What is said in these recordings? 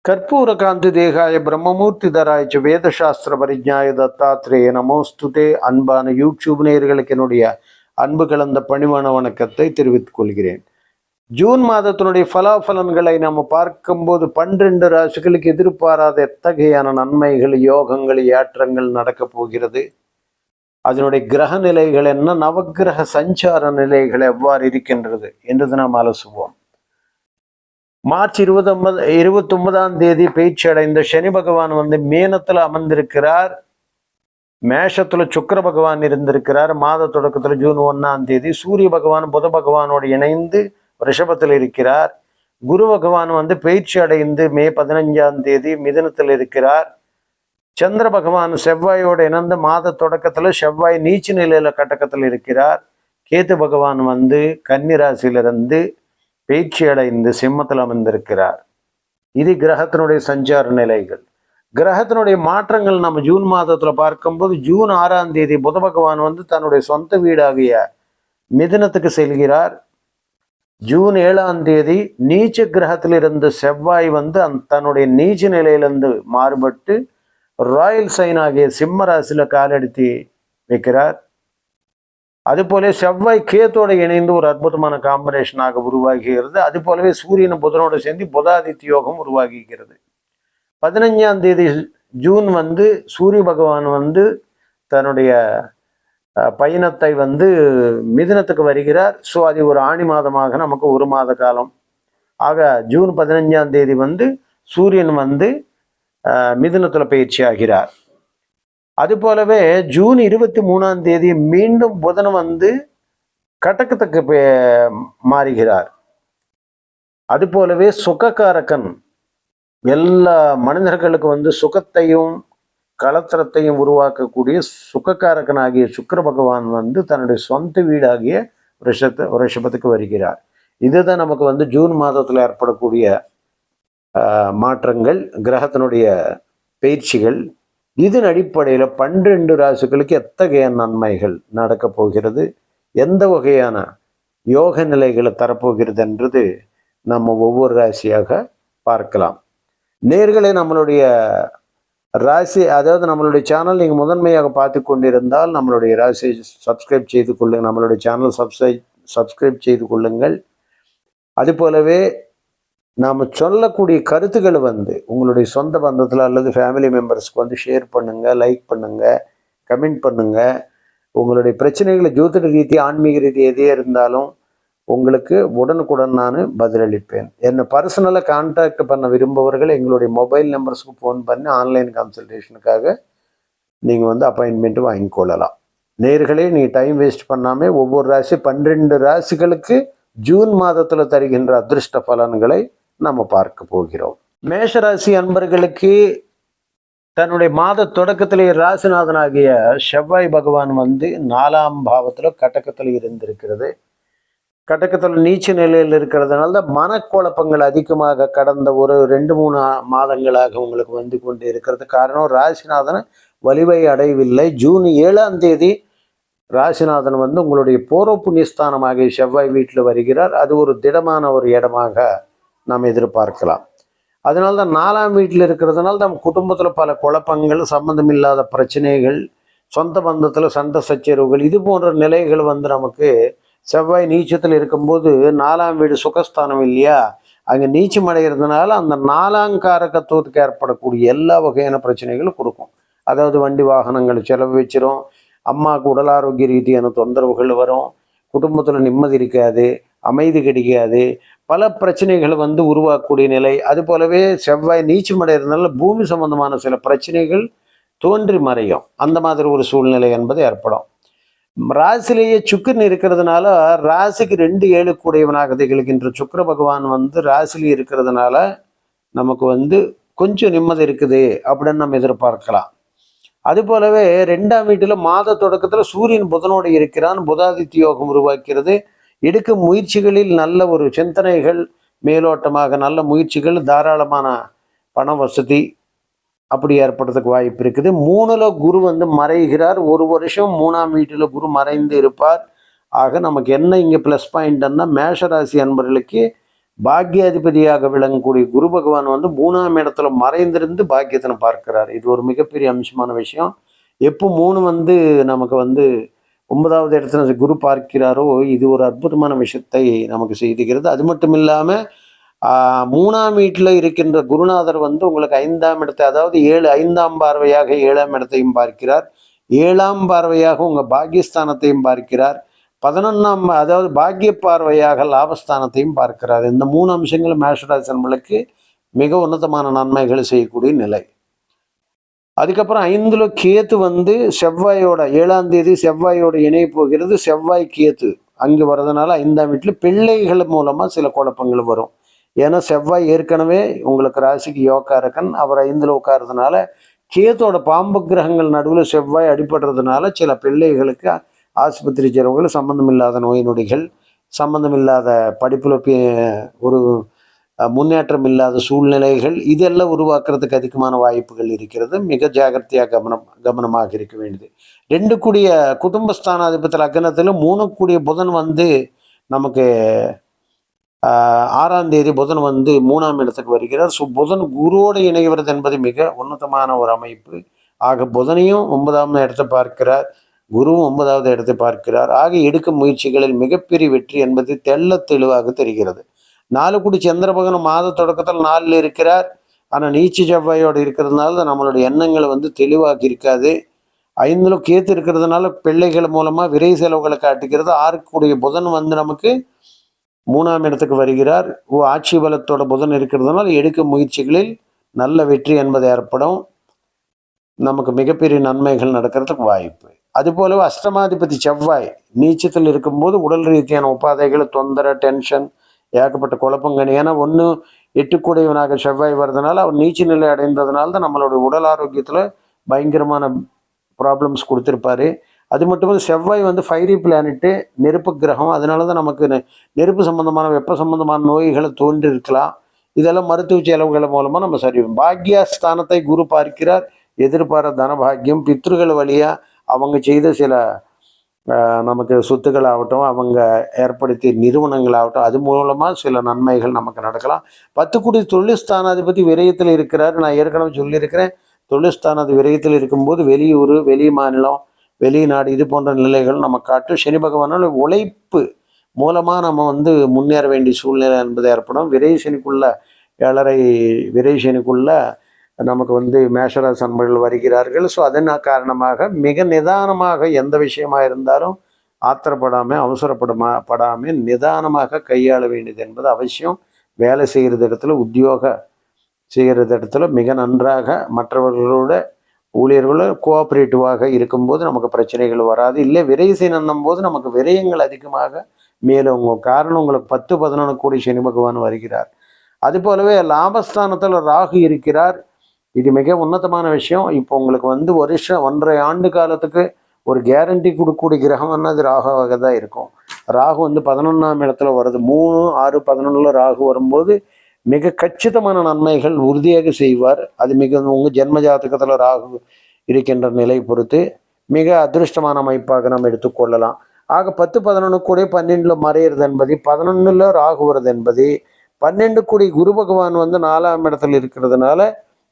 கற்பூர காந்தி தேகாய பிரம்மமூர்த்தி தராய்ச்ச வேதசாஸ்திர பரிஜாய தத்தாத்ரேய நமோஸ்துதே. அன்பான யூடியூப் நேயர்களுக்கு என்னுடைய அன்பு கலந்த பணிவான வணக்கத்தை தெரிவித்துக் கொள்கிறேன். ஜூன் மாதத்தினுடைய பலாபலன்களை நம்ம பார்க்கும்போது 12 ராசிகளுக்கு எதிர்பாராத எத்தகையான நன்மைகள், யோகங்கள், ஏற்றங்கள் நடக்கப் போகிறது. அதனுடைய கிரக நிலைகள் என்ன, நவகிரக சஞ்சார நிலைகள் எவ்வாறு இருக்கின்றது என்றது நாம் அலசுவோம். மார்ச் 29ஆம் தேதி பேச்சு அடைந்த சனி பகவான் மீனத்துல அமர்ந்திருக்கிறார். மேஷத்துல சுக்கிர பகவான் இருந்திருக்கிறார். மாத தொடக்கத்துல ஜூன் 1ஆம் தேதி சூரிய பகவான் புத பகவானோடு இணைந்து ரிஷபத்தில் இருக்கிறார். குரு பகவான் பேச்சு அடைந்து மே 15ஆம் தேதி மிதுனத்தில் இருக்கிறார். சந்திர பகவான் செவ்வாயோடு இணைந்து மாத தொடக்கத்துல செவ்வாய் நீச்சு நிலையில கட்டக்கத்தில் இருக்கிறார். கேத்து பகவான் கன்னிராசியிலிருந்து பேச்சு அடைந்து சிம்மத்தில் அமர்ந்திருக்கிறார். இது கிரகத்தினுடைய சஞ்சார நிலைகள். கிரகத்தினுடைய மாற்றங்கள் நம்ம ஜூன் மாதத்துல பார்க்கும்போது ஜூன் 6ஆம் தேதி புத பகவான் தன்னுடைய சொந்த வீடாகிய மிதுனத்துக்கு செல்கிறார். ஜூன் 7ஆம் தேதி நீச்ச கிரகத்தில் இருந்த செவ்வாய் தன்னுடைய நீச்ச நிலையிலிருந்து மாறுபட்டு ராயல் சைன் ஆகிய சிம்ம ராசியில காலெடுத்து வைக்கிறார். அதுபோல செவ்வாய் கேத்தோடு இணைந்து ஒரு அற்புதமான காம்பினேஷனாக உருவாகிறது. அது போலவே சூரியன் புதனோடு சேர்ந்து புதாதித்ய யோகம் உருவாகிக்கிறது. 15ஆம் தேதி ஜூன் சூரிய பகவான் தன்னுடைய பயணத்தை மிதுனத்துக்கு வருகிறார். ஸோ அது ஒரு ஆணி மாதமாக நமக்கு ஒரு மாத காலம். ஆக ஜூன் 15ஆம் தேதி சூரியன் மிதுனத்துல பயிற்சி ஆகிறார். அது போலவே ஜூன் 23ஆம் தேதி மீண்டும் புதன் கடகத்துக்கு மாறுகிறார். அது போலவே சுகக்காரகன் எல்லா மனிதர்களுக்கு சுகத்தையும் கலத்திரத்தையும் உருவாக்கக்கூடிய சுகக்காரகன் ஆகிய சுக்கிர பகவான் தன்னுடைய சொந்த வீடாகிய ரிஷபத்துக்கு வருகிறார். இதுதான் நமக்கு ஜூன் மாதத்துல ஏற்படக்கூடிய மாற்றங்கள், கிரகத்தினுடைய பயிற்சிகள். இதன் அடிப்படையில் 12 ராசிகளுக்கு எத்தகைய நன்மைகள் நடக்க போகிறது, எந்த வகையான யோக நிலைகளை தரப்போகிறது என்றது நம்ம ஒவ்வொரு ராசியாக பார்க்கலாம். நேர்களை நம்மளுடைய ராசி, அதாவது நம்மளுடைய சேனல் நீங்கள் முதன்மையாக பார்த்து கொண்டிருந்தால் நம்மளுடைய ராசியை சப்ஸ்கிரைப் செய்து கொள்ளுங்கள். நம்மளுடைய சேனல் சப்ஸ்கிரைப் செய்து கொள்ளுங்கள். அது போலவே நாம் சொல்லக்கூடிய கருத்துக்களை உங்களுடைய சொந்த பந்தத்தில் அல்லது ஃபேமிலி மெம்பர்ஸ்க்கு ஷேர் பண்ணுங்கள், லைக் பண்ணுங்கள், கமெண்ட் பண்ணுங்கள். உங்களுடைய பிரச்சனைகளை ஜோதிட ரீதி, ஆன்மீக ரீதி எதே இருந்தாலும் உங்களுக்கு உடனுக்குடன் நான் பதிலளிப்பேன். என்னை பர்சனலாக கான்டாக்ட் பண்ண விரும்புபவர்கள் எங்களுடைய மொபைல் நம்பர்ஸ்க்கு ஃபோன் பண்ணி ஆன்லைன் கன்சல்டேஷனுக்காக நீங்கள் அப்பாயின்மெண்ட் வாங்கிக்கொள்ளலாம். நேர்களே, நீ டைம் வேஸ்ட் பண்ணாமல் ஒவ்வொரு ராசி 12 ராசிகளுக்கு ஜூன் மாதத்தில் தருகின்ற அதிர்ஷ்ட பலன்களை நம்ம பார்க்க போகிறோம். மேஷராசி அன்பர்களுக்கு தன்னுடைய மாத தொடக்கத்திலே ராசிநாதனாகிய செவ்வாய் பகவான் 4ஆம் பாவத்தில் கடகத்தில் இருந்திருக்கிறது. கடகத்தில் நீச்ச நிலையில் இருக்கிறதுனால தான் மனக்குழப்பங்கள் அதிகமாக கடந்த ஒரு 2-3 மாதங்களாக உங்களுக்கு கொண்டு இருக்கிறது. காரணம், ராசிநாதன் வலிவை அடையவில்லை. ஜூன் 7ஆம் தேதி ராசிநாதன் உங்களுடைய பூர்வ புண்ணியஸ்தானமாக செவ்வாய் வீட்டில் வருகிறார். அது ஒரு திடமான ஒரு இடமாக நாம் எதிர்பார்க்கலாம். அதனால தான் 4ஆம் வீட்டில் இருக்கிறதுனால நம்ம குடும்பத்தில் பல குழப்பங்கள், சம்பந்தமில்லாத பிரச்சனைகள், சொந்த பந்தத்தில் சண்டை சச்சரவுகள், இது போன்ற நிலைகள் நமக்கு செவ்வாய் நீச்சத்தில் இருக்கும்போது 4ஆம் வீடு சுகஸ்தானம் இல்லையா, அங்கே நீச்சம் அடைகிறதுனால அந்த 4ஆம் காரகத்துவத்துக்கு ஏற்படக்கூடிய எல்லா வகையான பிரச்சனைகளும் கொடுக்கும். அதாவது வண்டி வாகனங்கள் செலவு வச்சிரும், அம்மாவுக்கு உடல் ஆரோக்கிய ரீதியான தொந்தரவுகள் வரும், குடும்பத்தில் நிம்மதி இருக்காது, அமைதி கிடைக்காது, பல பிரச்சனைகள் உருவாக்கக்கூடிய நிலை. அது போலவே செவ்வாய் நீச்சம் அடைகிறதுனால பூமி சம்பந்தமான சில பிரச்சனைகள் தோன்றி மறையும். அந்த மாதிரி ஒரு சூழ்நிலை என்பது ஏற்படும். ராசிலேயே சுக்கிரன் இருக்கிறதுனால ராசிக்கு 2-7 கூடையவனாக திகழ்கின்ற சுக்கிர பகவான் ராசிலேயே இருக்கிறதுனால நமக்கு கொஞ்சம் நிம்மதி இருக்குது அப்படின்னு நம்ம எதிர்பார்க்கலாம். அது போலவே 2ஆம் வீட்டில் மாத தொடக்கத்தில் சூரியன் புதனோடு இருக்கிறான். புதாதித்ய யோகம் உருவாக்கிறது. எடுக்கும் முயற்சிகளில் நல்ல ஒரு சிந்தனைகள், மேலோட்டமாக நல்ல முயற்சிகள், தாராளமான பண வசதி அப்படி ஏற்படுறதுக்கு வாய்ப்பு இருக்குது. 3ல் குரு மறைகிறார். ஒரு வருஷம் 3ஆம் வீட்டில் குரு மறைந்து இருப்பார். ஆக நமக்கு என்ன இங்கே ப்ளஸ் பாயிண்ட்னா மேஷராசி அன்பர்களுக்கு பாக்கியாதிபதியாக விளங்கக்கூடிய குரு பகவான் வந்து 3ஆம் இடத்துல மறைந்திருந்து பாக்கியத்தினை பார்க்கிறார். இது ஒரு மிகப்பெரிய அம்சமான விஷயம். எப்போ 3 வந்து நமக்கு வந்து 9வது இடத்துல குரு பார்க்கிறாரோ இது ஒரு அற்புதமான விஷயத்தை நமக்கு செய்துகிறது. அது மட்டும் இல்லாமல் 3ஆம் வீட்டில் இருக்கின்ற குருநாதர் வந்து உங்களுக்கு 5ஆம் இடத்தை, அதாவது 5ஆம் பார்வையாக 7ஆம் இடத்தையும் பார்க்கிறார். 7ஆம் பார்வையாக உங்கள் பாக்கியஸ்தானத்தையும் பார்க்கிறார். 11ஆம் அதாவது பாக்கிய பார்வையாக லாபஸ்தானத்தையும் பார்க்கிறார். இந்த 3 அம்சங்களும் மேஷராசி அன்பர்களுக்கு மிக உன்னதமான நன்மைகளை செய்யக்கூடிய நிலை. அதுக்கப்புறம் 5ல் கேத்து வந்து செவ்வாயோட 7ஆம் தேதி செவ்வாயோட இணைய போகிறது. செவ்வாய் கேத்து அங்கே வர்றதுனால 5ஆம் வீட்டில் பிள்ளைகள் மூலமாக சில குழப்பங்கள் வரும். ஏன்னா செவ்வாய் ஏற்கனவே உங்களுக்கு ராசிக்கு யோகாரகன், அவர் 5ல் உட்கார்றதுனால கேத்தோட பாம்பு கிரகங்கள் நடுவில் செவ்வாய் அடிபடுறதுனால சில பிள்ளைகளுக்கு ஆஸ்பத்திரி செலவுகள், சம்பந்தமில்லாத நோய் நொடிகள், சம்பந்தமில்லாத படிப்பில் ஒரு முன்னேற்றம் இல்லாத சூழ்நிலைகள் இதெல்லாம் உருவாக்குறதுக்கு அதிகமான வாய்ப்புகள் இருக்கிறது. மிக ஜாகிரதையாக கவனமாக இருக்க வேண்டியது. 2 கூடிய குடும்பஸ்தானாதிபதி லக்னத்தில் 3 கூடிய புதன் வந்து நமக்கு 6ஆம் தேதி புதன் வந்து 3ஆம் இடத்துக்கு வருகிறார். ஸோ புதன் குருவோடு இணைகிறது என்பது மிக உன்னதமான ஒரு அமைப்பு. ஆக புதனையும் 9ஆம் இடத்தை பார்க்கிறார், குருவும் 9வது இடத்தை பார்க்கிறார். ஆக எடுக்கும் முயற்சிகளில் மிகப்பெரிய வெற்றி என்பது தெளிவாக தெரிகிறது. 4 கூடி சந்திர பகவான் மாத தொடக்கத்தில் 4ல் இருக்கிறார். ஆனால் நீச்ச செவ்வாயோடு இருக்கிறதுனால நம்மளுடைய எண்ணங்களை வந்து தெளிவாக இருக்காது. 5ல் கேத்து இருக்கிறதுனால பிள்ளைகள் மூலமாக விரை செலவுகளை காட்டுகிறது. 6 கூடிய புதன் வந்து நமக்கு 3ஆம் இடத்துக்கு வருகிறார். ஆட்சி பலத்தோட புதன் இருக்கிறதுனால எடுக்கும் முயற்சிகளில் நல்ல வெற்றி என்பது ஏற்படும். நமக்கு மிகப்பெரிய நன்மைகள் நடக்கிறதுக்கு வாய்ப்பு. அதுபோலவே அஷ்டமாதிபதி செவ்வாய் நீச்சத்தில் இருக்கும்போது உடல் ரீதியான உபாதைகள், தொந்தரை, டென்ஷன், ஏகப்பட்ட குழப்பங்கள். ஏன்னா 1 8 கூடியவனாக செவ்வாய் வர்றதுனால அவர் நீச்ச நிலை அடைந்ததுனால தான் நம்மளுடைய உடல் ஆரோக்கியத்தில் பயங்கரமான ப்ராப்ளம்ஸ் கொடுத்துருப்பாரு. அது மட்டும் செவ்வாய் வந்து ஃபைரி பிளானட்டு, நெருப்பு கிரகம். அதனால தான் நமக்கு நெருப்பு சம்பந்தமான வெப்ப சம்பந்தமான நோய்களை தோன்றிருக்கலாம். இதெல்லாம் மருத்துவ செலவுகள் மூலமாக நம்ம சரி. பாக்கியஸ்தானத்தை குரு பார்க்கிறார். எதிர்பார தனபாக்கியம், பித்ருகள் வழியாக அவங்க செய்த சில நமக்கு சொத்துக்கள் ஆகட்டும், அவங்க ஏற்படுத்திய நிறுவனங்கள் ஆகட்டும், அது மூலமாக சில நன்மைகள் நமக்கு நடக்கலாம். 10 கூடிய தொழில் ஸ்தானாதிபதி விரயத்தில் இருக்கிறார். நான் ஏற்கனவே சொல்லியிருக்கிறேன், தொழில் ஸ்தானாதிபதி விரயத்தில் இருக்கும்போது வெளியூர், வெளி மாநிலம், வெளிநாடு இது போன்ற நிலைகள் நம்ம காட்டும். சனி பகவானால் உழைப்பு மூலமாக நம்ம வந்து முன்னேற வேண்டிய சூழ்நிலை என்பது ஏற்படும். விரை சனிக்குள்ள 7.5 விரை சனிக்குள்ள நமக்கு வந்து மேஷராசி அன்பர்கள் வருகிறார்கள். ஸோ அதன் காரணமாக மிக நிதானமாக எந்த விஷயமா இருந்தாலும் ஆத்திரப்படாமல், அவசரப்படாமல் நிதானமாக கையாள வேண்டியது என்பது அவசியம். வேலை செய்கிறது இடத்துல, உத்தியோக செய்கிறது இடத்துல மிக நன்றாக மற்றவர்களோட ஊழியர்களோட கோஆப்ரேட்டிவாக இருக்கும்போது நமக்கு பிரச்சனைகள் வராது. இல்லை விரைசி நன்னும் போது நமக்கு விரயங்கள் அதிகமாக மேலும் காரணம் உங்களுக்கு 10 11 கோடி சனி பகவான் வருகிறார். அது போலவே லாபஸ்தானத்தில் ராகு இருக்கிறார். இது மிக உன்னதமான விஷயம். இப்போ உங்களுக்கு வந்து வருஷம் 1.5 ஆண்டு காலத்துக்கு ஒரு கேரண்டி கொடுக்கக்கூடிய கிரகம்னா அது ராகுவாக தான் இருக்கும். ராகு வந்து 11ஆம் இடத்துல வருது. 3 6 11ல் ராகு வரும்போது மிக கச்சிதமான நன்மைகள் உறுதியாக செய்வார். அது மிக உங்கள் ஜென்ம ஜாதகத்தில் ராகு இருக்கின்ற நிலை பொறுத்து மிக அதிருஷ்டமான அமைப்பாக நம்ம எடுத்துக்கொள்ளலாம். ஆக 10 11 கூட 12ல் மறையிறது என்பது, 11ல் ராகு வருது என்பது, 12 கூடி குரு பகவான் வந்து 4ஆம் இடத்துல இருக்கிறதுனால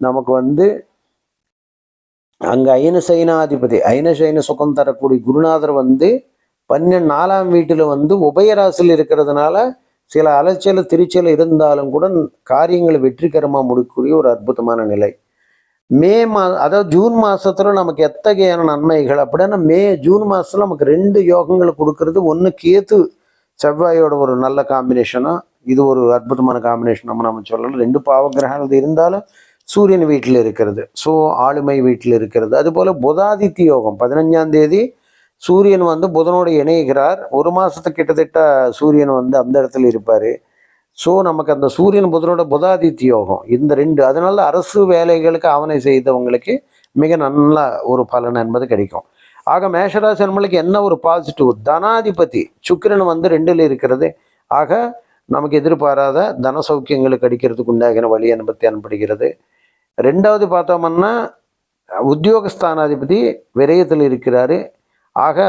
நமக்கு வந்து அங்கே ஐனசைன சுகம் தரக்கூடிய குருநாதர் வந்து 4ஆம் வீட்டில் வந்து உபயராசியில் இருக்கிறதுனால சில அலைச்சல் திருச்சல் இருந்தாலும் கூட காரியங்களை வெற்றிகரமாக முடிக்கக்கூடிய ஒரு அற்புதமான நிலை. அதாவது ஜூன் மாதத்தில் நமக்கு எத்தகையான நன்மைகள் அப்படின்னா ஜூன் மாதத்தில் நமக்கு 2 யோகங்களை கொடுக்கறது. ஒன்று கேத்து செவ்வாயோட ஒரு நல்ல காம்பினேஷனாக, இது ஒரு அற்புதமான காம்பினேஷன் நம்ம சொல்லலாம். 2 பாவகிரகங்கள் இருந்தாலும் சூரியன் வீட்டில் இருக்கிறது, ஸோ ஆளுமை வீட்டில் இருக்கிறது. அதுபோல் புதாதித்ய யோகம் 15ஆம் தேதி சூரியன் வந்து புதனோடு இணைகிறார். 1 மாதத்துக்கு கிட்டத்தட்ட சூரியன் வந்து அந்த இடத்துல இருப்பார். ஸோ நமக்கு அந்த சூரியன் புதனோட புதாதித்ய யோகம் இந்த 2, அதனால அரசு வேலைகளுக்கு ஆவணை செய்தவங்களுக்கு மிக நல்ல ஒரு பலன் என்பது கிடைக்கும். ஆக மேஷராசி நம்மளுக்கு என்ன ஒரு பாசிட்டிவ், தனாதிபதி சுக்கிரன் வந்து 2ல் இருக்கிறது. ஆக நமக்கு எதிர்பாராத தன சௌக்கியங்களுக்கு அடிக்கிறதுக்கு உண்டாகின வழி என்பது தென்படுகிறது. 2வது பார்த்தோம்னா உத்தியோகஸ்தானாதிபதி விரயத்தில் இருக்கிறாரு. ஆக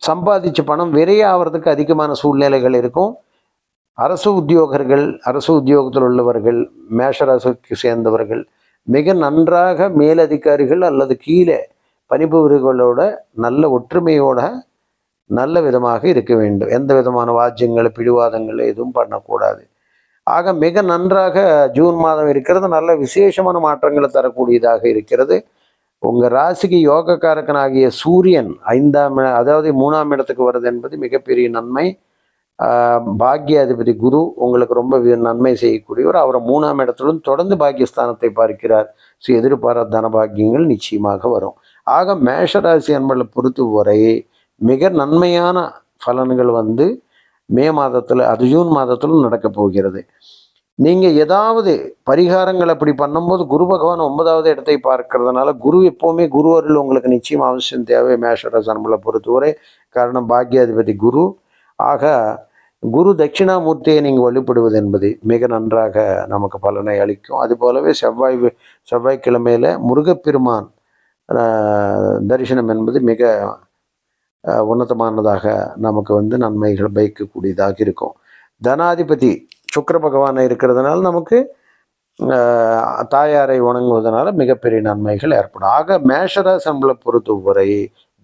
சம்பாதிச்ச பணம் விரையாகிறதுக்கு அதிகமான சூழ்நிலைகள் இருக்கும். அரசு உத்தியோகத்தில் உள்ளவர்கள், மேஷராசிக்கு சேர்ந்தவர்கள் மிக நன்றாக மேலதிகாரிகள் அல்லது கீழே பணிபுரிகளோட நல்ல ஒற்றுமையோட நல்ல விதமாக இருக்க வேண்டும். எந்த விதமான வாஜ்யங்கள் பிடிவாதங்கள் எதுவும் பண்ணக்கூடாது. ஆக மிக நன்றாக ஜூன் மாதம் இருக்கிறது. நல்ல விசேஷமான மாற்றங்களை தரக்கூடியதாக இருக்கிறது. உங்கள் ராசிக்கு யோகக்காரகனாகிய சூரியன் 5ஆம் அதாவது 3ஆம் இடத்துக்கு வருது என்பது மிகப்பெரிய நன்மை. பாக்யாதிபதி குரு உங்களுக்கு ரொம்ப நன்மை செய்யக்கூடியவர். அவரை 3ஆம் இடத்துடன் தொடர்ந்து பாக்கியஸ்தானத்தை பார்க்கிறார். ஸோ எதிர்பாராத தனபாக்கியங்கள் நிச்சயமாக வரும். ஆக மேஷராசி அன்பர்களை பொறுத்தவரை மிக நன்மையான பலன்கள் மே மாதத்தில் ஜூன் மாதத்திலும் நடக்கப் போகிறது. நீங்கள் ஏதாவது பரிகாரங்கள் அப்படி பண்ணும்போது குரு பகவான் 9ஆவது இடத்தை பார்க்கறதுனால குரு எப்போவுமே குரு அருள் உங்களுக்கு நிச்சயம் அவசியம் தேவை மேஷராசி அன்பர்களை பொறுத்தவரை. காரணம் பாக்யாதிபதி குரு. ஆக குரு தட்சிணாமூர்த்தியை நீங்கள் வழிபடுவது என்பது மிக நன்றாக நமக்கு பலனை அளிக்கும். அதுபோலவே செவ்வாய்க்கிழமையில் முருகப்பெருமான் தரிசனம் என்பது மிக உன்னதமானதாக நமக்கு நன்மைகள் பயக்கக்கூடியதாக இருக்கும். தனாதிபதி சுக்கிர பகவான் இருக்கிறதுனால நமக்கு தாயாரை வணங்குவதனால மிகப்பெரிய நன்மைகள் ஏற்படும். ஆக மேஷராசி அன்பர்களை பொறுத்தவரை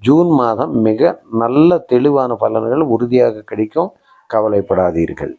ஜூன் மாதம் மிக நல்ல தெளிவான பலன்கள் உறுதியாக கிடைக்கும். கவலைப்படாதீர்கள்.